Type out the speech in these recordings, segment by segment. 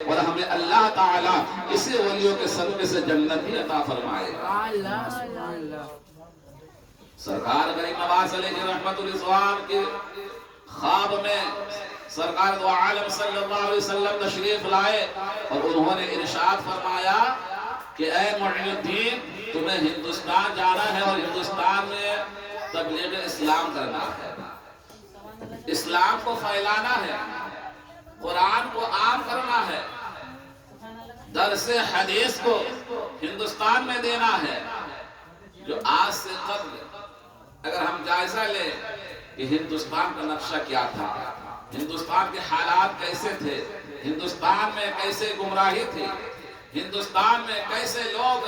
اور ہمیں اللہ تعالیٰ اسی ولیوں کے صدقے سے جنت بھی عطا فرمائے گا۔ سرکار غریب نواز علیہ رحمت الرضوان کے خواب میں سرکار دو عالم صلی اللہ علیہ وسلم تشریف لائے اور انہوں نے ارشاد فرمایا کہ اے معین الدین، تمہیں ہندوستان جانا ہے اور ہندوستان میں تبلیغ اسلام کرنا ہے، اسلام کو پھیلانا ہے، قرآن کو عام کرنا ہے، درس حدیث کو ہندوستان میں دینا ہے۔ جو آج سے قبل اگر ہم جائزہ لیں کہ ہندوستان کا نقشہ کیا تھا، ہندوستان کے حالات کیسے تھے، ہندوستان میں کیسے گمراہی تھی، ہندوستان میں کیسے لوگ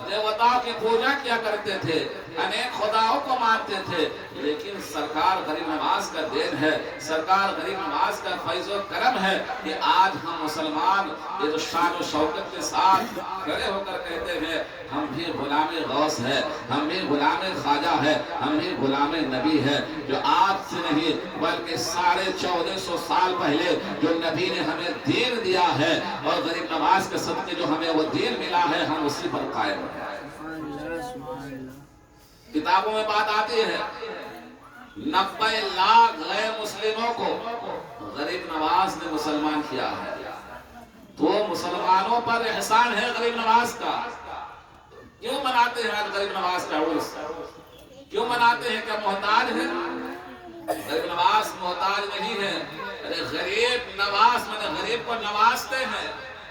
دیوتاؤں کی پوجا کیا کرتے تھے، انیک خداؤں کو مانتے تھے، لیکن سرکار غریب نواز کا دین ہے، سرکار غریب نواز کا فیض و کرم ہے کہ آج ہم مسلمان یہ جو شان و شوکت کے ساتھ کھڑے ہو کر کہتے ہیں ہم بھی غلام غوث ہے، ہم بھی غلام خواجہ ہے، ہم بھی غلام نبی ہے، جو آج سے نہیں بلکہ 1450 سال پہلے جو نبی نے ہمیں دین دیا ہے اور غریب نواز کے صدقے جو ہمیں وہ دین ملا ہے، ہم اسی پر قائم ہیں۔ کتابوں میں بات آتی ہے 90 لاکھ غیر مسلموں کو غریب نواز نے مسلمان کیا ہے، تو مسلمانوں پر احسان ہے غریب نواز کا۔ کیوں مناتے ہیں آج غریب نواز کا عرس؟ کیوں مناتے ہیں؟ کیا محتاج ہے؟ غریب نواز محتاج نہیں ہے، ارے غریب نواز میں غریب کو نوازتے ہیں،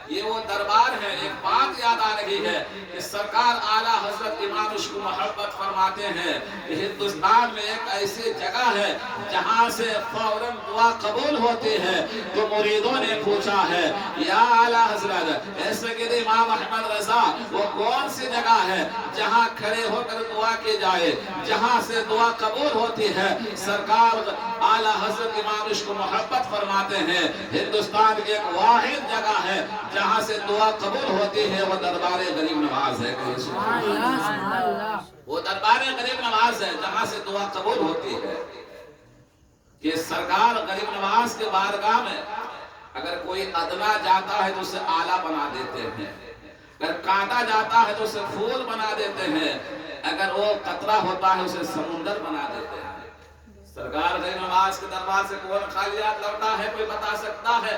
یہ وہ دربار ہے۔ ایک بات یاد آ رہی ہے کہ سرکار اعلیٰ حضرت امام عشق محبت فرماتے ہیں کہ ہندوستان میں ایک ایسی جگہ ہے جہاں سے فوراً دعا قبول ہوتی ہے، تو مریدوں نے پوچھا ہے یا اعلیٰ حضرت ایسے کہ امام احمد رضا وہ کون سی جگہ ہے جہاں کھڑے ہو کر دعا کی جائے، جہاں سے دعا قبول ہوتی ہے؟ سرکار اعلیٰ حضرت امام عشق محبت فرماتے ہیں ہندوستان کی ایک واحد جگہ ہے جہاں سے دعا قبول ہوتی ہے، وہ دربار غریب نواز ہے۔ وہ دربار غریب نواز ہے جہاں سے دعا قبول ہوتی ہے کہ سرکار غریب نواز کے بارگاہ میں اگر کوئی ادنا جاتا ہے تو اسے آلہ بنا دیتے ہیں، اگر کانٹا جاتا ہے تو اسے پھول بنا دیتے ہیں، اگر وہ قطرہ ہوتا ہے اسے سمندر بنا دیتے ہیں۔ سرکار غریب نواز کے دربار سے کون خالیات لوٹا ہے؟ کوئی بتا سکتا ہے؟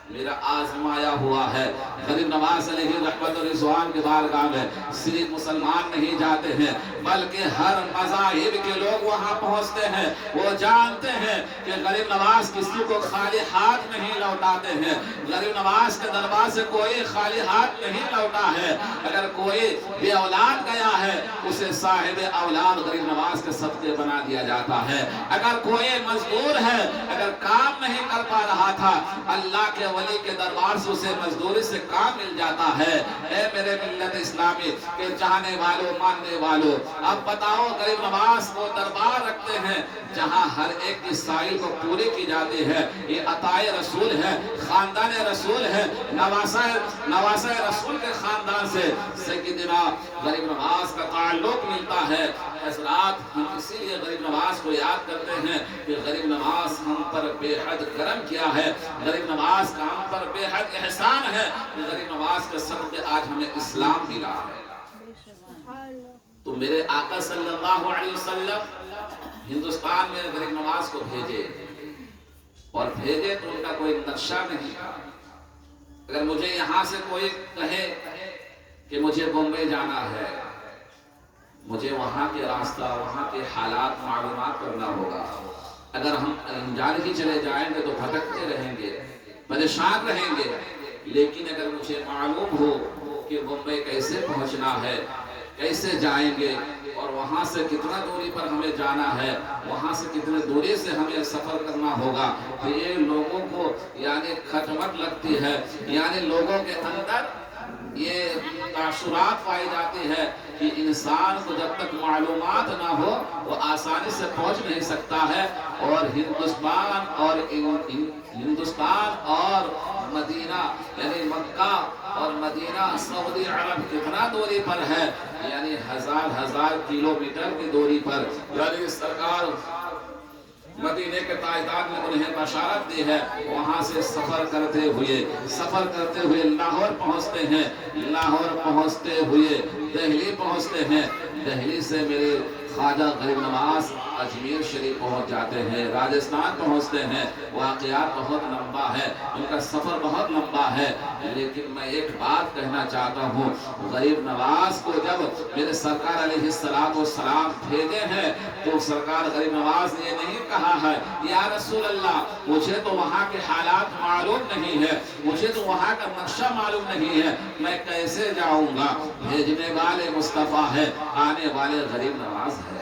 میرا آزمایا ہوا ہے غریب نواز علیہ رحمت الرضوان کے بارگاہ میں صرف مسلمان نہیں جاتے ہیں بلکہ ہر مذاہب کے لوگ وہاں پہنچتے ہیں۔ وہ جانتے ہیں کہ غریب نواز کسی کو خالی ہاتھ نہیں لوٹاتے ہیں، غریب نواز کے دربار سے کوئی خالی ہاتھ نہیں لوٹا ہے۔ اگر کوئی بے اولاد گیا ہے اسے صاحب اولاد غریب نواز کے صدقے بنا دیا جاتا ہے۔ اگر کوئی مزدور ہے، اگر کام نہیں کر پا رہا تھا، اللہ کے ولی کے دربار سے اسے مزدوری سے کام مل جاتا ہے۔ اے میرے ملت اسلامی کے چاہنے والوں، ماننے والوں، اب بتاؤ غریب نواز کو دربار رکھتے ہیں جہاں ہر ایک کی سائل کو پوری کی جاتی ہے۔ یہ عطائے رسول ہے، خاندان رسول ہے، نواسہ رسول کے خاندان سے سیدنا غریب نواز کا تعلق ملتا ہے۔ حضرات ہم اسی لیے غریب نواز کو یاد کرتے ہیں کہ غریب نواز ہم پر بے حد کرم کیا ہے، غریب نواز کا ہم پر بے حد احسان ہے، غریب نواز کے صدقے آج ہمیں اسلام ملا ہے۔ تو میرے آقا صلی اللہ علیہ وسلم ہندوستان میں غریب نواز کو بھیجے، اور بھیجے تو ان کا کوئی نقشہ نہیں تھا۔ اگر مجھے یہاں سے کوئی کہے کہ مجھے بمبئی جانا ہے، مجھے وہاں کے راستہ، وہاں کے حالات معلومات کرنا ہوگا۔ اگر ہم انجان ہی چلے جائیں گے تو بھٹکتے رہیں گے، پریشان رہیں گے، لیکن اگر مجھے معلوم ہو کہ بمبئی کیسے پہنچنا ہے، کیسے جائیں گے اور وہاں سے کتنا دوری پر ہمیں جانا ہے، وہاں سے کتنے دوری سے ہمیں سفر کرنا ہوگا، تو یہ لوگوں کو یعنی کھٹمٹ لگتی ہے، یعنی لوگوں کے اندر یہ تاثرات پائی جاتی ہے کہ انسان کو جب تک معلومات نہ ہو وہ آسانی سے پہنچ نہیں سکتا ہے۔ اور ہندوستان اور مدینہ یعنی مکہ اور مدینہ سعودی عرب کتنا دوری پر ہے، یعنی ہزار کلومیٹر کی دوری پر، یعنی سرکار مدینے کے تاجدار نے انہیں بشارت دی ہے، وہاں سے سفر کرتے ہوئے لاہور پہنچتے ہیں، لاہور پہنچتے ہوئے دہلی پہنچتے ہیں، دہلی سے میرے خواجہ غریب نواز اجمیر شریف پہنچ جاتے ہیں، راجستھان پہنچتے ہیں۔ واقعات بہت لمبا ہے، ان کا سفر بہت لمبا ہے، لیکن میں ایک بات کہنا چاہتا ہوں، غریب نواز کو جب میرے سرکار علیہ السلام بھیجے ہیں تو سرکار غریب نواز نے یہ نہیں کہا ہے یا رسول اللہ مجھے تو وہاں کے حالات معلوم نہیں ہے، مجھے تو وہاں کا نقشہ معلوم نہیں ہے، میں کیسے جاؤں گا؟ بھیجنے والے مصطفیٰ ہے، آنے والے غریب نواز ہے،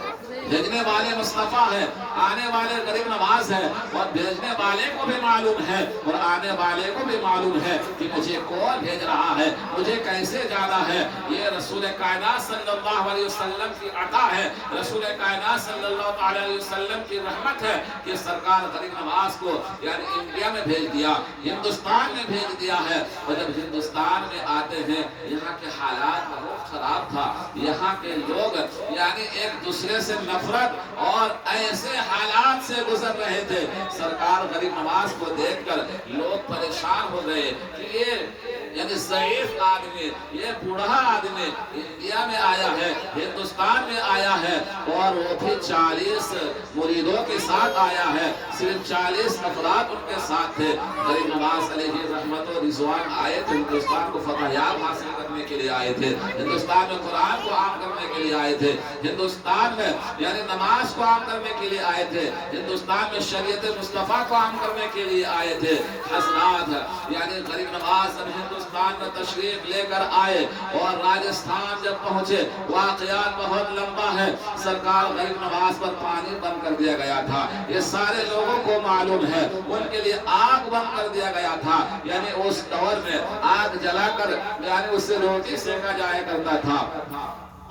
بھیجنے والے مصطفیٰ ہے، آنے والے غریب نواز ہے، اور بھیجنے والے کو بھی معلوم ہے اور آنے والے کو بھی معلوم ہے کہ مجھے کون بھیج رہا ہے، مجھے کیسے جانا ہے۔ یہ رسول کائنات صلی اللہ علیہ وسلم کی عطا ہے، رسول کائنات صلی اللہ علیہ وسلم کی رحمت ہے کہ سرکار غریب نواز کو یعنی انڈیا میں بھیج دیا، ہندوستان میں بھیج دیا ہے۔ اور جب ہندوستان میں آتے ہیں یہاں کے حالات بہت خراب تھا، یہاں کے لوگ یعنی ایک دوسرے سے نفرت اور ایسے حالات سے گزر رہے تھے، سرکار غریب نواز کو دیکھ کر لوگ پریشان ہو گئے کہ یہ یعنی ضعیف آدمی، یہ بوڑھا آدمی انڈیا میں آیا ہے، ہندوستان میں آیا ہے، اور وہ بھی 40 مریدوں کے ساتھ آیا ہے، صرف 40 افراد ان کے ساتھ تھے۔ غریب نواز علیہ رحمت و رضوان آئے تھے، ہندوستان کو فتح یاب حاصل کرنے کے لیے آئے تھے، ہندوستان میں قرآن کو عام کرنے کے لیے آئے تھے، ہندوستان میں یعنی نماز کو عام کرنے کے لیے آئے تھے، ہندوستان میں شریعت مصطفیٰ کو عام کرنے کے لیے آئے تھے۔ حضرات یعنی غریب نواز ہندوستان میں تشریف لے کر آئے اور راجستھان جب پہنچے، واقعات بہت لمبا ہے، سرکار غریب نواز پر پانی بند کر دیا گیا تھا، یہ سارے لوگوں کو معلوم ہے، ان کے لیے آگ بند کر دیا گیا تھا، یعنی اس دور میں آگ جلا کر یعنی اس سے روٹی سینکا جایا کرتا تھا،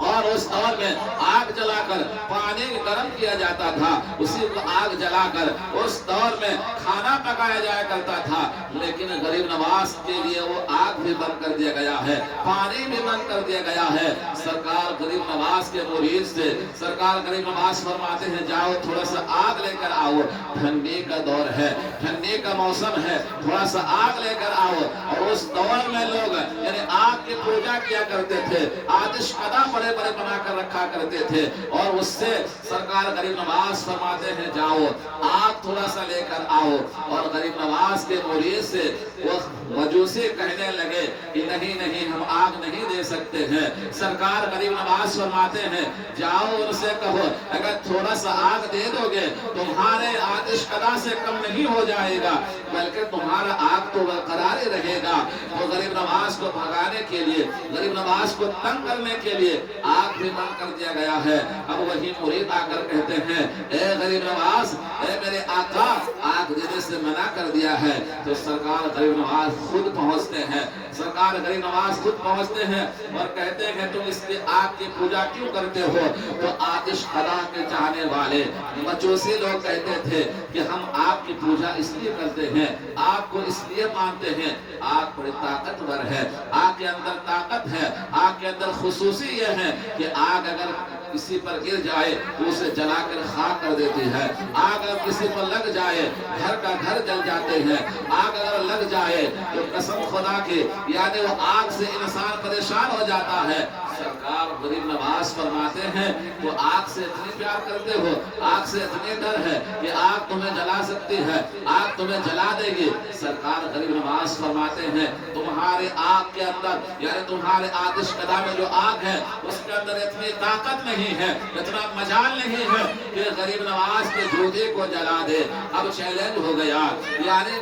اور اس دور میں آگ جلا کر پانی گرم کیا جاتا تھا، اسی کو آگ جلا کر اس دور میں کھانا پکایا جایا کرتا تھا، لیکن غریب نواز کے لیے وہ آگ بھی بند کر دیا گیا ہے، پانی بھی بند کر دیا گیا ہے۔ سرکار غریب نواز کے مرید سے سرکار غریب نواز فرماتے ہیں جاؤ تھوڑا سا آگ لے کر آؤ، ٹھنڈی کا دور ہے، ٹھنڈی کا موسم ہے، تھوڑا سا آگ لے کر آؤ۔ اور اس دور میں لوگ یعنی آگ کی پوجا کیا کرتے تھے، آتش قدا بڑے بنا کر رکھا کرتے تھے، اور اس سے سرکار غریب نواز فرماتے ہیں جاؤ آگ تھوڑا سا لے کر آؤ۔ اور غریب نواز کے مرید سے وہ مجوسی کہنے لگے کہ نہیں نہیں ہم آگ نہیں دے سکتے ہیں۔ سرکار غریب نواز فرماتے ہیں جاؤ ان سے کہو اگر تھوڑا سا آگ دے دو گے تمہارے آتش قدا سے کم نہیں ہو جائے گا بلکہ تمہارا آگ تو برقرار ہی رہے گا۔ تو غریب نواز کو بھگانے کے لیے، غریب نواز کو تنگ کرنے کے لیے آگ بھی بند کر دیا گیا ہے۔ اب وہی مرید آ کر کہتے ہیں اے غریب نواز، اے میرے آقا، آگ دینے سے منع کر دیا ہے۔ تو سرکار غریب نواز خود پہنچتے ہیں، سرکار غریب نواز خود پہنچتے ہیں اور کہتے ہیں تم اس کی آگ کی پوجا کیوں کرتے ہو؟ تو آتش قدا کے چاہنے والے مجوسی لوگ کہتے تھے کہ ہم آگ کی پوجا اس لیے کرتے ہیں، آگ کو اس لیے مانتے ہیں، آگ بڑی طاقتور ہے، آگ کے اندر طاقت ہے، آگ کے اندر خصوصی یہ ہے کہ آگ اگر کسی پر گر جائے تو اسے جلا کر خاک کر دیتی ہے، آگ اگر کسی پر لگ جائے گھر کا گھر جل جاتے ہیں، آگ اگر لگ جائے تو قسم خدا کی یعنی وہ آگ سے انسان پریشان ہو جاتا ہے۔ سرکار غریب نواز فرماتے ہیں تو آگ سے اتنی پیار کرتے ہو، آگ سے اتنی ڈر ہے کہ آگ تمہیں جلا سکتی ہے، آگ تمہیں جلا دے گی۔ سرکار غریب نواز فرماتے ہیں تمہارے آگ کے اندر یعنی تمہارے آتش قدا میں جو آگ ہے اس کے اندر اتنی طاقت نہیں ہے، اتنا مجال نہیں ہے کہ غریب نواز کے جوتے کو جلا دے۔ اب چیلنج ہو گیا، یعنی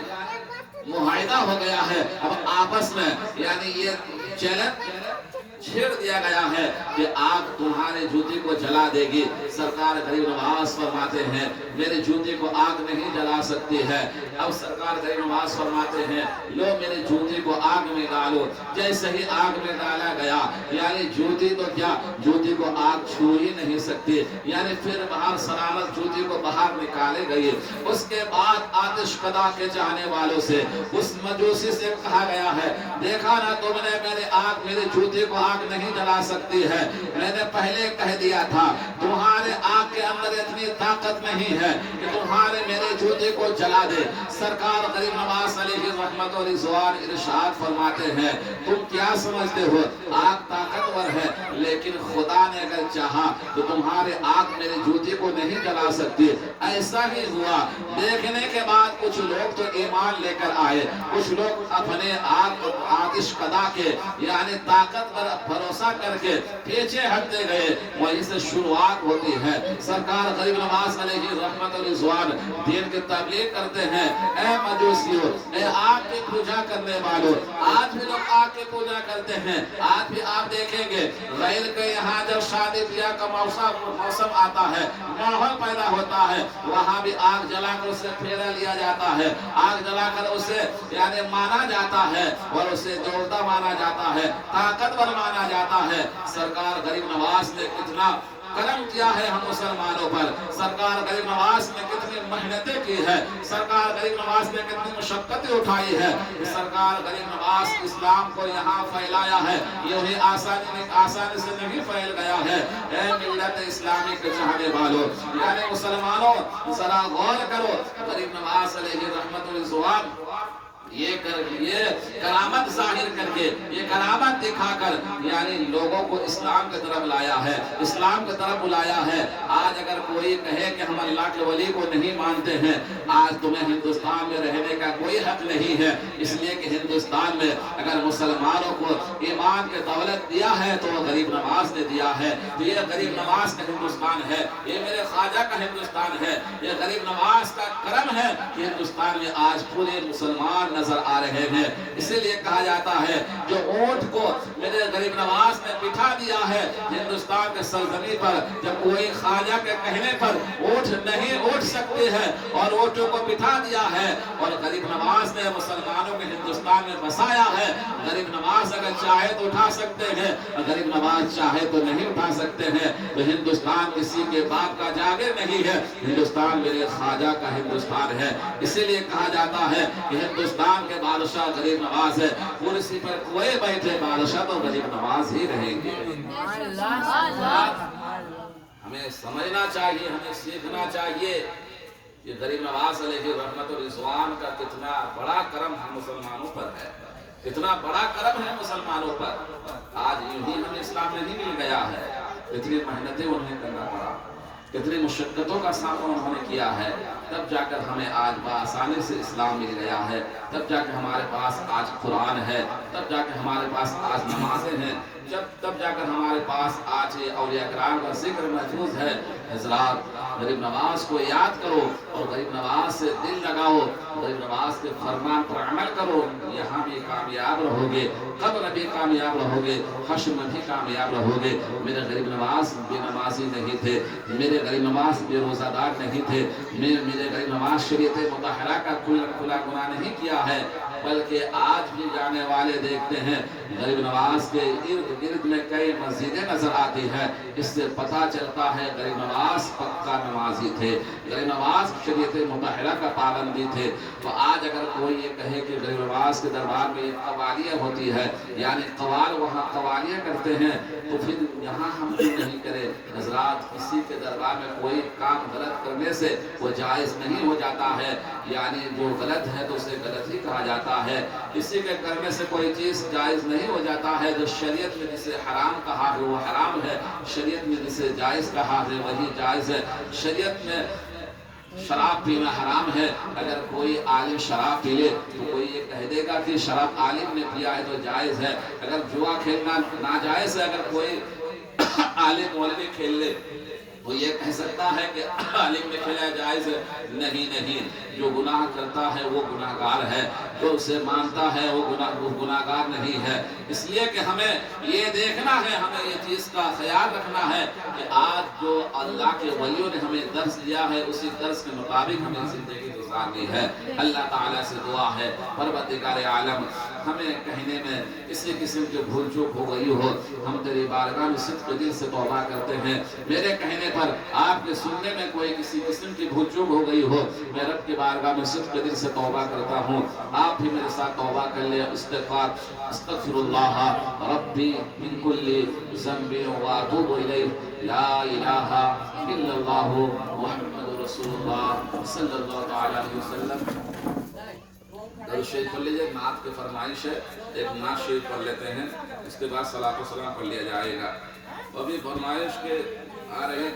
معاہدہ ہو گیا ہے، اب آپس میں یعنی یہ چیلنج چھیڑ دیا گیا ہے کہ آگ تمہارے جوتے کو جلا دے گی۔ سرکار غریب نواز فرماتے ہیں میرے جوتے کو آگ نہیں جلا سکتی ہے۔ اب سرکار غریب نواز فرماتے ہیں لو میرے جوتے کو آگ میں ڈالو۔ جیسے ہی آگ میں ڈالا گیا یعنی جوتی تو کیا، جوتی کو آگ چھو ہی نہیں سکتی، یعنی پھر باہر سلامت جوتی کو باہر نکالے گئی۔ اس کے بعد آتش قدا کے چاہنے والوں سے اس مجوسی سے کہا گیا ہے دیکھا نا تم نے میرے جوتے کو آگ نہیں جلا سکتی ہے، میں نے پہلے کہہ دیا تھا تمہارے آگ آگ کے اندر اتنی طاقت نہیں ہے کہ تمہارے میرے جوتے کو جلا دے۔ سرکار غریب نواز علیہ رحمت و رضوان ارشاد فرماتے ہیں تم کیا سمجھتے ہو آگ طاقتور ہے، لیکن خدا نے اگر چاہا تو تمہارے آگ میرے جوتے کو نہیں جلا سکتی۔ ایسا ہی ہوا، دیکھنے کے بعد کچھ لوگ تو ایمان لے کر آئے، کچھ لوگ اپنے آتش قدا کے یعنی طاقت پر بھروسہ کر کے پیچھے ہٹتے گئے۔ وہیں سے شروعات ہوتی ہے۔ سرکار غریب نواز علیہ رحمت و رضوان دین کی تبلیغ کرتے ہیں، اے مجوسیوں، اے آگ کی پوجا کرنے والوں، آج بھی لوگ آگ کی پوجا کرتے ہیں۔ آج بھی آپ دیکھیں گے غیر کے یہاں جب شادی بیاہ کا موسم آتا ہے، ماحول پیدا ہوتا ہے، وہاں بھی آگ جلا کر اسے پھیرا لیا جاتا ہے، آگ جلا کر اسے یعنی مانا جاتا ہے اور اسے جوڑتا مانا جاتا ہے، طاقتور مانا جاتا ہے۔ سرکار غریب نواز نے کتنا کرم کیا ہے ہم مسلمانوں پر، سرکار غریب نواز نے کتنی محنتیں کی ہے، سرکار غریب نواز نے کتنی مشقتیں اٹھائی ہے، سرکار غریب نواز اسلام کو یہاں پھیلایا ہے، یہ آسانی سے نہیں پھیل گیا ہے۔ اے ملت اسلامی کے چاہنے والوں یعنی مسلمانوں ذرا غور کرو، غریب نواز علیہ رحمت و رضوان یہ کرامت ظاہر کر کے، یہ کرامت دکھا کر یعنی لوگوں کو اسلام کی طرف لایا ہے، اسلام کی طرف بلایا ہے۔ آج اگر کوئی کہے کہ ہم اللہ کے ولی کو نہیں مانتے ہیں، آج تمہیں ہندوستان میں رہنے کا کوئی حق نہیں ہے، اس لیے کہ ہندوستان میں اگر مسلمانوں کو ایمان کے دولت دیا ہے تو وہ غریب نواز نے دیا ہے۔ تو یہ غریب نواز کا ہندوستان ہے، یہ میرے خواجہ کا ہندوستان ہے، یہ غریب نواز کا کرم ہے کہ ہندوستان میں آج پورے مسلمان نظر آ رہے ہیں۔ اسی لیے کہا جاتا ہے جو اونٹ کو میرے غریب نواز نے بٹھا دیا ہے ہندوستان کے سرزمین پر، جب کوئی خواجہ کے کہنے پر اونٹ نہیں اٹھ سکتے ہیں اور اونٹوں کو بٹھا دیا ہے، اور غریب نواز نے مسلمانوں کے ہندوستان میں بسایا ہے۔ غریب نواز اگر چاہے تو اٹھا سکتے ہیں، غریب نواز چاہے تو نہیں اٹھا سکتے ہیں۔ تو ہندوستان کسی کے باپ کا جاگیر نہیں ہے، ہندوستان میرے خواجہ کا ہندوستان ہے۔ اسی لیے کہا جاتا ہے کہ ہندوستان کے بادشاہ غریب نواز ہے، کرسی پر کوئی بیٹھے بادشاہ تو غریب نواز ہی رہیں گے۔ ہمیں سمجھنا چاہیے، ہمیں سیکھنا چاہیے کہ غریب نواز علیہ رحمت و رضوان کا کتنا بڑا کرم ہم مسلمانوں پر ہے، کتنا بڑا کرم ہے مسلمانوں پر۔ آج یوں ہی ہمیں اسلام نہیں مل گیا ہے، اتنی محنتیں انہیں کرنا پڑا، کتنی مشقتوں کا سامنا انہوں نے کیا ہے، تب جا کر ہمیں آج بآسانی سے اسلام مل گیا ہے، تب جا کے ہمارے پاس آج قرآن ہے، تب جا کے ہمارے پاس آج نمازیں ہیں، تب جا کر ہمارے پاس آج اولیاء کرام کا ذکر محفوظ ہے۔ حضرات غریب نواز کو یاد کرو اور غریب نواز سے دل لگاؤ، غریب نواز کے فرمان پر عمل کرو، یہاں بھی کامیاب رہو گے، قبر بھی کامیاب رہو گے، حشر میں بھی کامیاب رہو گے۔ میرے غریب نواز بے نمازی نہیں تھے، میرے غریب نواز بے روزہ دار نہیں تھے، میرے غریب نواز شریعت مطہرہ کا کھلا گناہ نہیں کیا ہے، بلکہ آج بھی جانے والے دیکھتے ہیں غریب نواز کے ارد گرد میں کئی مسجدیں نظر آتی ہیں، اس سے پتہ چلتا ہے غریب نواز پکا نمازی تھے، غریب نواز شریعت مطہرہ کا پابندی تھے۔ تو آج اگر کوئی یہ کہے کہ غریب نواز کے دربار میں ایک قوالیہ ہوتی ہے، یعنی قوال وہاں قوالیہ کرتے ہیں، تو پھر یہاں ہم کیوں نہیں کریں؟ حضرات کسی کے دربار میں کوئی کام غلط کرنے سے وہ جائز نہیں ہو جاتا ہے، یعنی جو غلط ہے تو اسے غلط ہی کہا جاتا ہے، کسی کے کرنے سے کوئی چیز جائز نہیں ہو جاتا ہے۔ جو شریعت میں جسے حرام کہا ہے وہ حرام ہے، شریعت میں جسے جائز کہا ہے وہی جائز ہے۔ شریعت میں شراب پینا حرام ہے، اگر کوئی عالم شراب پی لے تو کوئی یہ کہہ دے گا کہ شراب عالم نے پیا ہے تو جائز ہے۔ اگر جوا کھیلنا ناجائز ہے، اگر کوئی عالم مولوی کھیل لے وہ یہ کہہ سکتا ہے کہ عالم نے کھیلا جائز ہے؟ نہیں، جو گناہ کرتا ہے وہ گناہگار ہے، جو اسے مانتا ہے وہ گناہگار نہیں ہے۔ اس لیے کہ ہمیں یہ دیکھنا ہے، ہمیں یہ چیز کا خیال رکھنا ہے کہ آج جو اللہ کے ولیوں نے ہمیں درس دیا ہے اسی درس کے مطابق ہمیں زندگی گزارنی ہے۔ اللہ تعالیٰ سے دعا ہے پروردگار عالم ہمیں کہنے میں کسی قسم کی بھول چوک ہو گئی ہو، ہم تیری بارگاہ میں صدق دل سے توبہ کرتے ہیں۔ میرے کہنے پر آپ کے سننے میں کوئی کسی قسم کی بھول چوک ہو گئی ہو، میں رب کی بارگاہ میں صدق دل سے توبہ کرتا ہوں۔ آپ بھی میرے ساتھ توبہ کر لیں، استغفار، استغفر اللہ ربی من کل ذنب واتوب الیہ، لا الہ الا اللہ محمد رسول اللہ صلی اللہ علیہ وسلم۔ درود شریف پڑھ لیجئے، نعت کی فرمائش ہے، ایک نعت شریف پڑھ لیتے ہیں، اس کے بعد صلاۃ و سلام پڑھ لیا جائے گا۔ ابھی فرمائش کے آ رہے ہیں